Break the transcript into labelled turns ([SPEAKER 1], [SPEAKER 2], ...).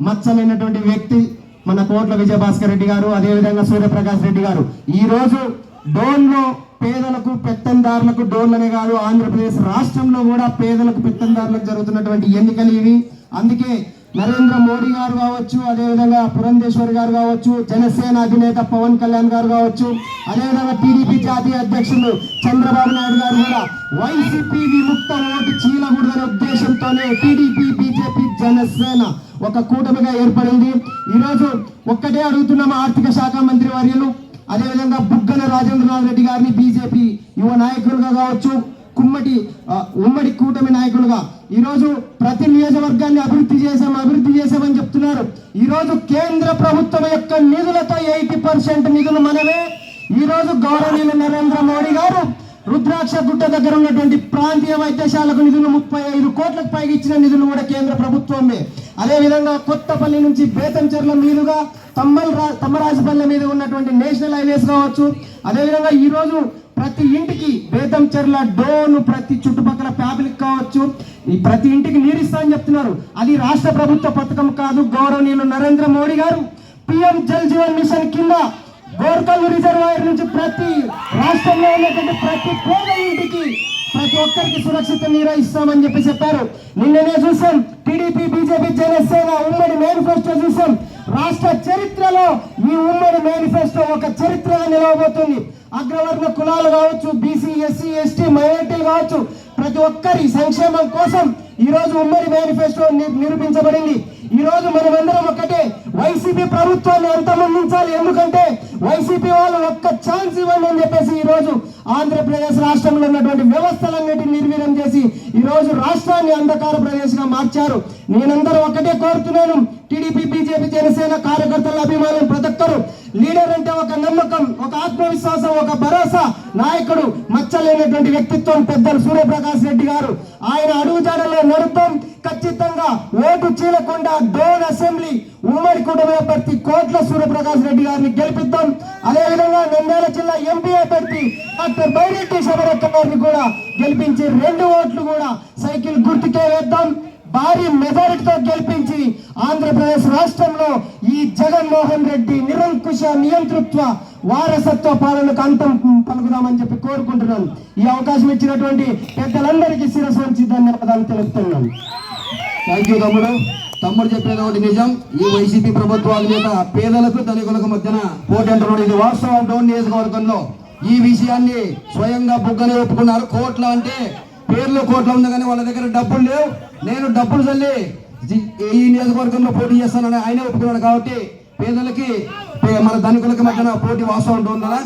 [SPEAKER 1] మచ్చలైనటువంటి వ్యక్తి మన కోట్ల విజయభాస్కర్ రెడ్డి గారు, అదేవిధంగా సూర్యప్రకాష్ రెడ్డి గారు. ఈ రోజు డోన్లో పేదలకు పెత్తందారులకు, డోన్లనే కాదు ఆంధ్రప్రదేశ్ రాష్ట్రంలో కూడా పేదలకు పెత్తందారులకు జరుగుతున్నటువంటి ఎన్నికలు ఇవి. అందుకే నరేంద్ర మోడీ గారు కావచ్చు, అదేవిధంగా పురంధేశ్వరి గారు కావచ్చు, జనసేన అధినేత పవన్ కళ్యాణ్ గారు కావచ్చు, అదేవిధంగా టీడీపీ జాతీయ అధ్యక్షులు చంద్రబాబు నాయుడు గారు కూడా వైసీపీ విముక్త ఓటు చీలకూడదనే ఉద్దేశంతోనే టీడీపీ, బీజేపీ, జనసేన ఒక కూటమిగా ఏర్పడింది. ఈరోజు ఒక్కటే అడుగుతున్నాము, ఆర్థిక శాఖ మంత్రి వర్యులు అదేవిధంగా బుగ్గన రాజేంద్రనాథ్ రెడ్డి గారిని బీజేపీ యువ నాయకులుగా కావచ్చు, ఉమ్మడి కూటమి నాయకులుగా ఈరోజు ప్రతి నియోజకవర్గాన్ని అభివృద్ధి చేశామని చెప్తున్నారు. ఈరోజు కేంద్ర ప్రభుత్వం యొక్క నిధులతో 80% నిధులు మనమే. ఈరోజు గౌరవనీయులు నరేంద్ర మోడీ గారు రుద్రాక్ష గుట్ట దగ్గర ఉన్నటువంటి ప్రాంతీయ వైద్యశాలకు నిధులు 35 కోట్లకు పైగా ఇచ్చిన నిధులు కూడా కేంద్ర ప్రభుత్వమే. అదేవిధంగా కొత్తపల్లి నుంచి బేతంచెర్ల మీదుగా తమ్మరాజపల్లి మీద ఉన్నటువంటి నేషనల్ హైవేస్ కావచ్చు, అదేవిధంగా ఈరోజు ప్రతి ఇంటికి బేతంచెర్ల డోన్, ప్రతి చుట్టుపక్కల ఫ్యామిలీకి కావచ్చు, ఈ ప్రతి ఇంటికి నీరిస్తా అని చెప్తున్నారు. అది రాష్ట్ర ప్రభుత్వ పథకం కాదు. గౌరవనీయులు నరేంద్ర మోడీ గారు పిఎం జల్ జీవన్ మిషన్ కింద గోర్కల్ రిజర్వాయర్ నుంచి ప్రతి రాష్ట్రంలో ఉన్నటువంటి ప్రతి పేద ఇంటికి ప్రతి ఒక్కరికి సురక్షిత నీరు ఇస్తామని చెప్పారు. నిన్ననే చూసాం టీడీపీ, బీజేపీ, జనసేన ఉమ్మడి మేనిఫెస్టో చూసాం. రాష్ట్ర చరిత్రలో ఈ ఉమ్మడి మేనిఫెస్టో ఒక చరిత్రగా నిలవబోతుంది. అగ్రవర్ణ కులాలు కావచ్చు, బీసీ, ఎస్సీ, ఎస్టీ, మైనారిటీలు కావచ్చు, ప్రతి ఒక్కరి సంక్షేమం కోసం ఈ రోజు ఉమ్మడి మేనిఫెస్టో నిరూపించబడింది. ఈ రోజు మనమందరం ఒక్కటే, వైసీపీ ప్రభుత్వాన్ని అంతమొందించాలి. ఎందుకంటే వైసీపీ వాళ్ళు ఒక్క ఛాన్స్ ఇవ్వండి అని చెప్పేసి ఈ రోజు ఆంధ్రప్రదేశ్ రాష్ట్రంలో ఉన్నటువంటి వ్యవస్థలన్నిటిని నిర్వీర్యం చేసి ఈ రోజు రాష్ట్రాన్ని అంధకార ప్రదేశంగా మార్చారు. నేనందరూ ఒక్కటే కోరుతున్నాను, టీడీపీ, బీజేపీ, జనసేన కార్యకర్తల అభిమానులు ప్రతి ఒక్కరు, లీడర్ అంటే ఒక నమ్మకం, ఒక ఆత్మవిశ్వాసం, ఒక భరోసా, నాయకుడు మచ్చలేనటువంటి వ్యక్తిత్వం పెద్దలు సూర్యప్రకాష్ రెడ్డి గారు. ఆయన అడుగుజాడలో నడుపుతాం. ఖచ్చితంగా ఓటు చీలకుండా డోన్ అసెంబ్లీ ఉమ్మడి కూటమి అభ్యర్థి కోట్ల సూర్యప్రకాష్ రెడ్డి గారిని గెలిపిద్దాం. అదేవిధంగా నంద్యాల జిల్లా ఎంపీ అభ్యర్థి డాక్టర్ బైరెడ్డి శబరక్క గారిని కూడా గెలిపించి 2 ఓట్లు కూడా సైకిల్ గుర్తుకే వేద్దాం. భారీ మెజారిటీతో గెలిపించి ఆంధ్రప్రదేశ్ రాష్ట్రంలో ఈ జగన్మోహన్ రెడ్డి నిరంకుశ నియంతృత్వ వారసత్వ పాలనకు అంతం పలుకుదామని చెప్పి కోరుకుంటున్నాను. ఈ అవకాశం ఇచ్చినటువంటి పెద్దలందరికీ శిరస్సు వంచి ధన్యవాదాలు తెలుపుతున్నాను.
[SPEAKER 2] థ్యాంక్ యూ తమ్ముడు చెప్పేది ఒకటి నిజం. ఈ వైసీపీ ప్రభుత్వాల మీద పేదలకు ధనికులకు మధ్యన పోటీ అంటున్నాడు. ఇది వాస్తవం. డోన్ నియోజకవర్గంలో ఈ విషయాన్ని స్వయంగా బుగ్గనే ఒప్పుకున్నారు. కోట్ల అంటే పేర్లు కోట్ల ఉంది కానీ వాళ్ళ దగ్గర డబ్బులు లేవు. నేను డబ్బులు చల్లి ఈ నియోజకవర్గంలో పోటీ చేస్తానని ఆయనే ఒప్పుకున్నాడు. కాబట్టి పేదలకి మన ధనికులకి మధ్యన పోటీ వాస్తవం ఉంటుందా?